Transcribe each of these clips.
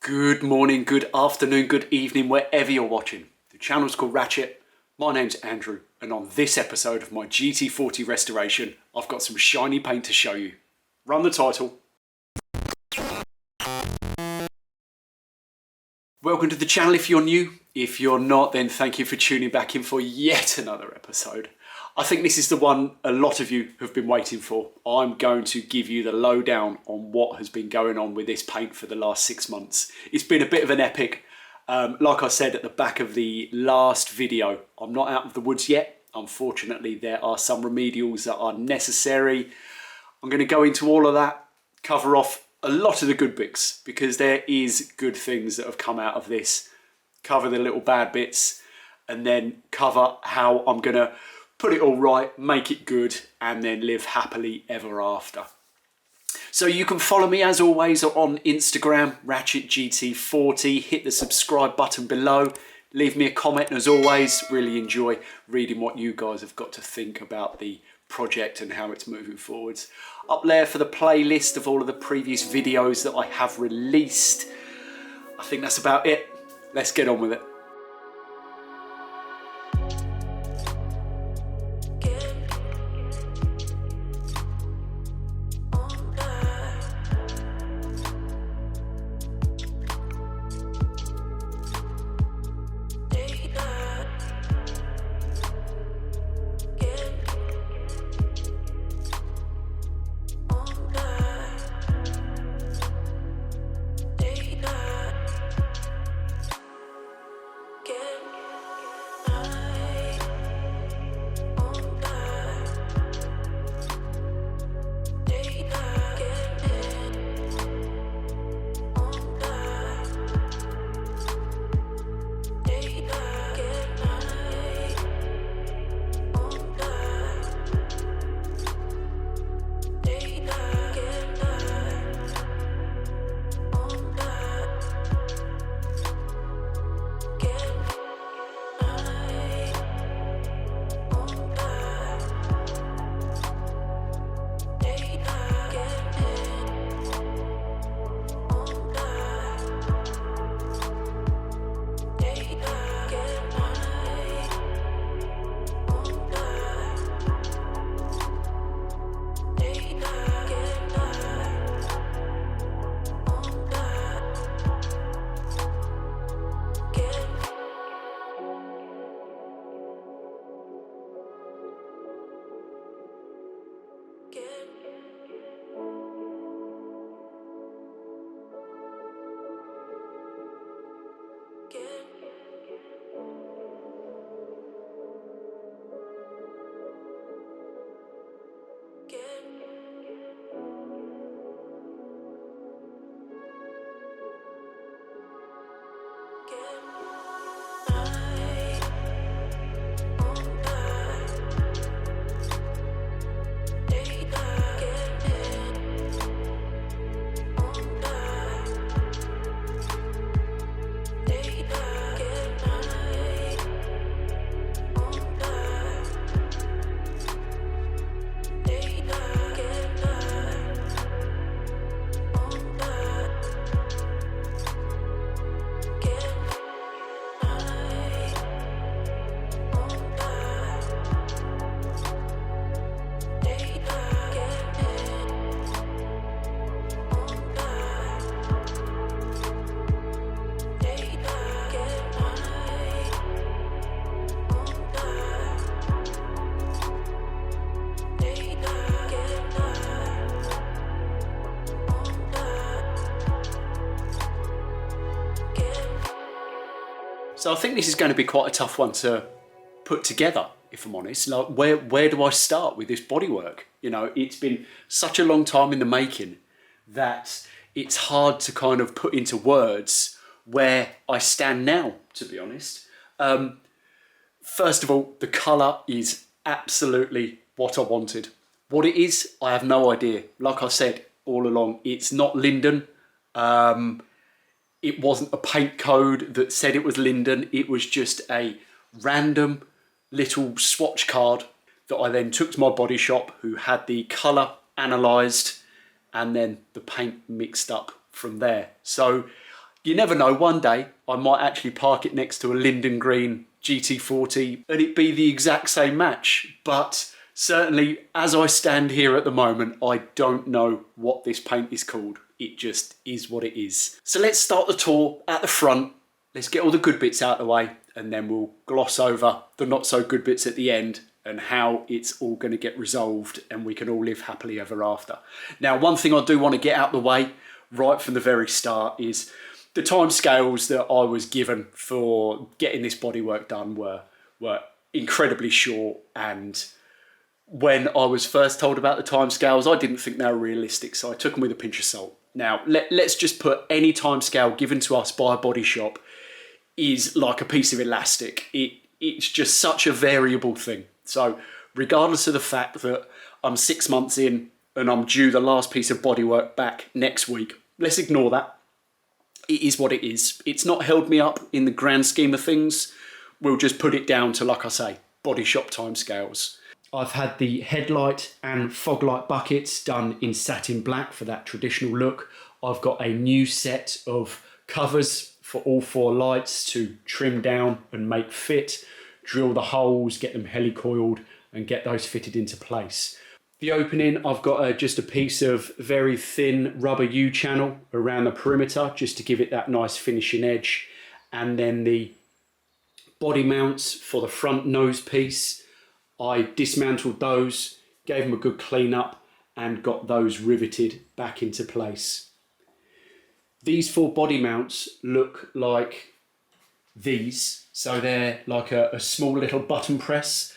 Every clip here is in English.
Good morning, good afternoon, good evening, wherever you're watching. The channel's called Ratchet. My name's Andrew, and on this episode of my GT40 restoration, I've got some shiny paint to show you. Run the title. Welcome to the channel if you're new. If you're not, then thank you for tuning back in for yet another episode. I think this is the one a lot of you have been waiting for. I'm going to give you the lowdown on what has been going on with this paint for the last 6 months. It's been a bit of an epic. Like I said at the back of the last video, I'm not out of the woods yet. Unfortunately, there are some remedials that are necessary. I'm going to go into all of that, cover off a lot of the good bits, because there is good things that have come out of this. Cover the little bad bits, and then cover how I'm going to put it all right, make it good, and then live happily ever after. So you can follow me as always on Instagram, RatchetGT40. Hit the subscribe button below. Leave me a comment as always. Really enjoy reading what you guys have got to think about the project and how it's moving forwards. Up there for the playlist of all of the previous videos that I have released. I think that's about it. Let's get on with it. So I think this is going to be quite a tough one to put together, if I'm honest. Like, where do I start with this bodywork? You know, it's been such a long time in the making that it's hard to kind of put into words where I stand now, to be honest. First of all, the colour is absolutely what I wanted. What it is, I have no idea. Like I said all along, it's not Linden. It wasn't a paint code that said it was Linden. It was just a random little swatch card that I then took to my body shop, who had the colour analysed and then the paint mixed up from there. So You never know, one day I might actually park it next to a Linden Green GT40 and it be the exact same match. But certainly, as I stand here at the moment, I don't know what this paint is called. It just is what it is. So let's start the tour at the front. Let's get all the good bits out of the way, and then we'll gloss over the not so good bits at the end and how it's all going to get resolved and we can all live happily ever after. Now, one thing I do want to get out of the way right from the very start is the timescales that I was given for getting this bodywork done were incredibly short, and when I was first told about the timescales, I didn't think they were realistic, so I took them with a pinch of salt. Now, let's just put any timescale given to us by a body shop is like a piece of elastic. It's just such a variable thing. So regardless of the fact that I'm 6 months in and I'm due the last piece of bodywork back next week, let's ignore that. It is what it is. It's not held me up in the grand scheme of things. We'll just put it down to, like I say, body shop timescales. I've had the headlight and fog light buckets done in satin black for that traditional look. I've got a new set of covers for all 4 lights to trim down and make fit, drill the holes, get them helicoiled and get those fitted into place. The opening, I've got just a piece of very thin rubber U-channel around the perimeter just to give it that nice finishing edge. And then the body mounts for the front nose piece, I dismantled those, gave them a good clean up and got those riveted back into place. These 4 body mounts look like these, so they're like a small little button press.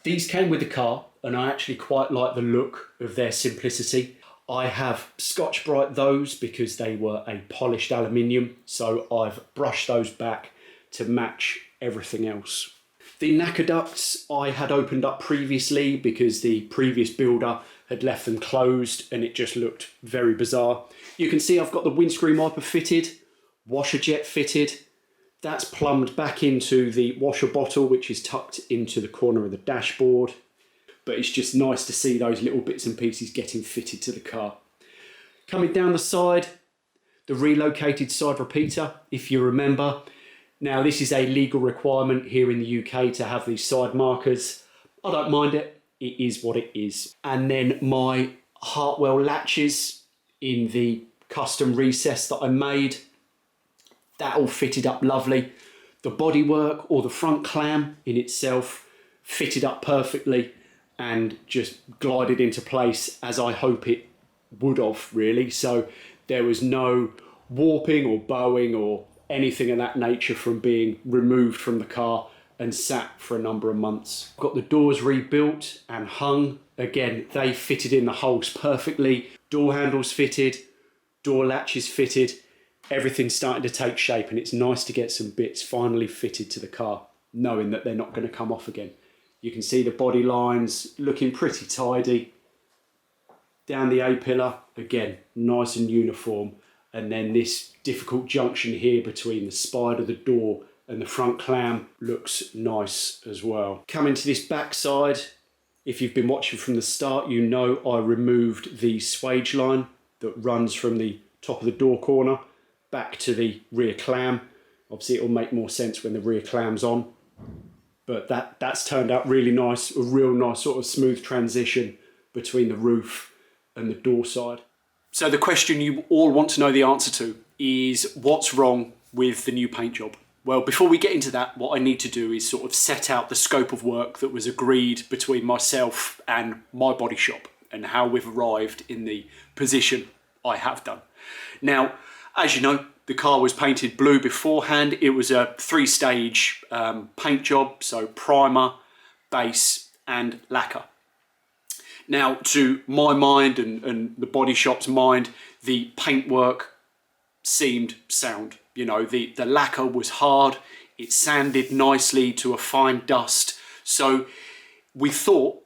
These came with the car and I actually quite like the look of their simplicity. I have Scotch-Brite those because they were a polished aluminium, so I've brushed those back to match everything else. The knacker ducts I had opened up previously because the previous builder had left them closed and it just looked very bizarre. You can see I've got the windscreen wiper fitted, washer jet fitted. That's plumbed back into the washer bottle, which is tucked into the corner of the dashboard. But it's just nice to see those little bits and pieces getting fitted to the car. Coming down the side, the relocated side repeater, if you remember. Now, this is a legal requirement here in the UK to have these side markers. I don't mind it. It is what it is. And then my Hartwell latches in the custom recess that I made, that all fitted up lovely. The bodywork or the front clam in itself fitted up perfectly and just glided into place as I hope it would have, really. So there was no warping or bowing or anything of that nature from being removed from the car and sat for a number of months. Got the doors rebuilt and hung. Again, they fitted in the holes perfectly. Door handles fitted, door latches fitted. Everything's starting to take shape and it's nice to get some bits finally fitted to the car, knowing that they're not going to come off again. You can see the body lines looking pretty tidy. Down the A-pillar, again, nice and uniform. And then this difficult junction here between the spider, the door and the front clam looks nice as well. Coming to this back side, if you've been watching from the start, you know I removed the swage line that runs from the top of the door corner back to the rear clam. Obviously it'll make more sense when the rear clam's on, but that's turned out really nice, a real nice sort of smooth transition between the roof and the door side. So the question you all want to know the answer to is what's wrong with the new paint job? Well, before we get into that, what I need to do is sort of set out the scope of work that was agreed between myself and my body shop and how we've arrived in the position I have done. Now, as you know, the car was painted blue beforehand. It was a 3-stage paint job, so primer, base and lacquer. Now, to my mind and the body shop's mind, the paintwork seemed sound. You know, the lacquer was hard, it sanded nicely to a fine dust. So we thought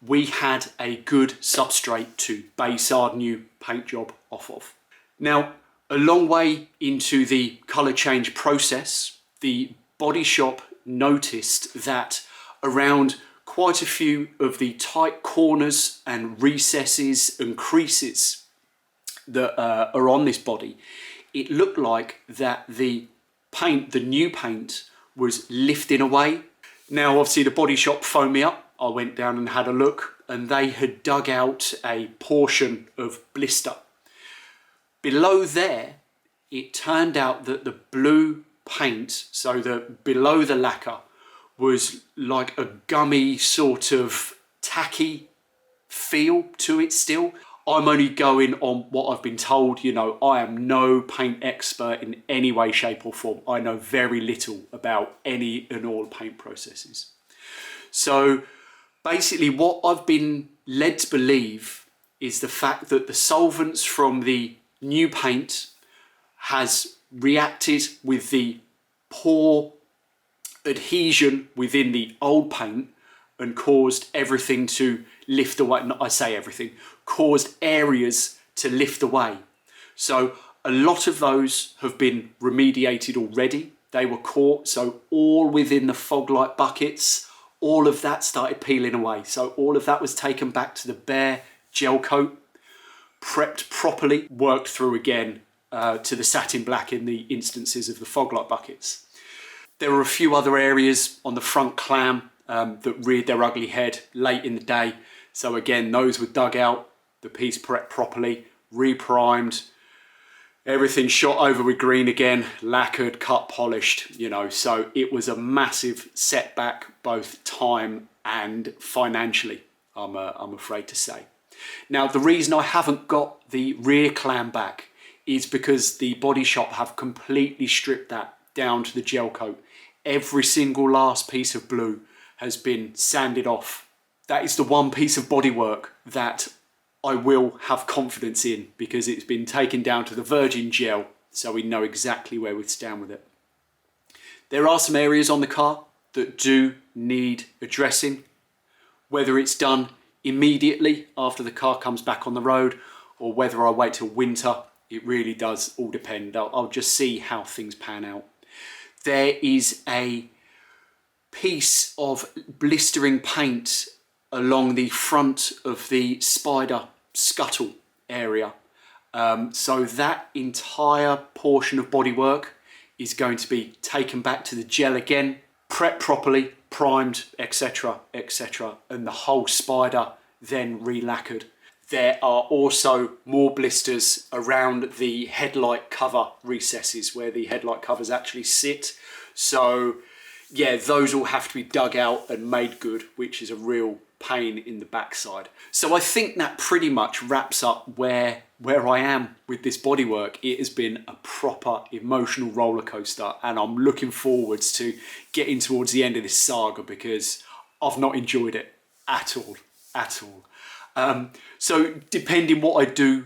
we had a good substrate to base our new paint job off of. Now, a long way into the colour change process, the body shop noticed that around quite a few of the tight corners and recesses and creases that are on this body, it looked like that the paint, the new paint, was lifting away. Now obviously the body shop phoned me up. I went down and had a look, and they had dug out a portion of blister. Below there, it turned out that the blue paint, so below the lacquer, was like a gummy sort of tacky feel to it still. I'm only going on what I've been told. You know, I am no paint expert in any way, shape or form. I know very little about any and all paint processes. So basically what I've been led to believe is the fact that the solvents from the new paint has reacted with the poor adhesion within the old paint and caused everything to lift away. I say everything, caused areas to lift away. So a lot of those have been remediated already. They were caught, so all within the fog light buckets, all of that started peeling away. So all of that was taken back to the bare gel coat, prepped properly, worked through again to the satin black in the instances of the fog light buckets. There were a few other areas on the front clam that reared their ugly head late in the day. So again, those were dug out, the piece prepped properly, reprimed, everything shot over with green again, lacquered, cut, polished, you know. So it was a massive setback, both time and financially, I'm afraid to say. Now, the reason I haven't got the rear clam back is because the body shop have completely stripped that down to the gel coat. Every single last piece of blue has been sanded off. That is the one piece of bodywork that I will have confidence in because it's been taken down to the virgin gel, so we know exactly where we stand with it. There are some areas on the car that do need addressing, whether it's done immediately after the car comes back on the road or whether I wait till winter. It really does all depend. I'll just see how things pan out. There is a piece of blistering paint along the front of the spider scuttle area. So that entire portion of bodywork is going to be taken back to the gel again, prepped properly, primed, etc., etc., and the whole spider then re-lacquered. There are also more blisters around the headlight cover recesses where the headlight covers actually sit. So yeah, those all have to be dug out and made good, which is a real pain in the backside. So I think that pretty much wraps up where I am with this bodywork. It has been a proper emotional roller coaster, and I'm looking forwards to getting towards the end of this saga because I've not enjoyed it at all. So depending what I do,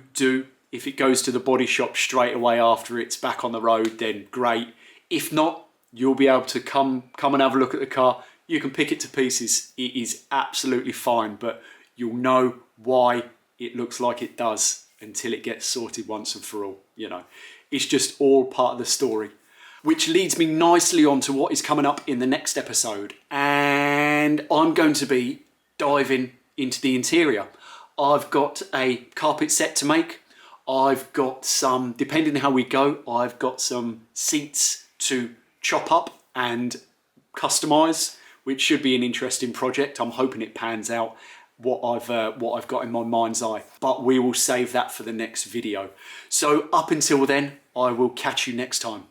if it goes to the body shop straight away after it's back on the road, then great. If not, you'll be able to come and have a look at the car. You can pick it to pieces. It is absolutely fine, but you'll know why it looks like it does until it gets sorted once and for all. You know, it's just all part of the story, which leads me nicely on to what is coming up in the next episode. And I'm going to be diving into the interior. I've got a carpet set to make. I've got some, depending on how we go, I've got some seats to chop up and customize, which should be an interesting project. I'm hoping it pans out what I've got in my mind's eye, but we will save that for the next video. So up until then, I will catch you next time.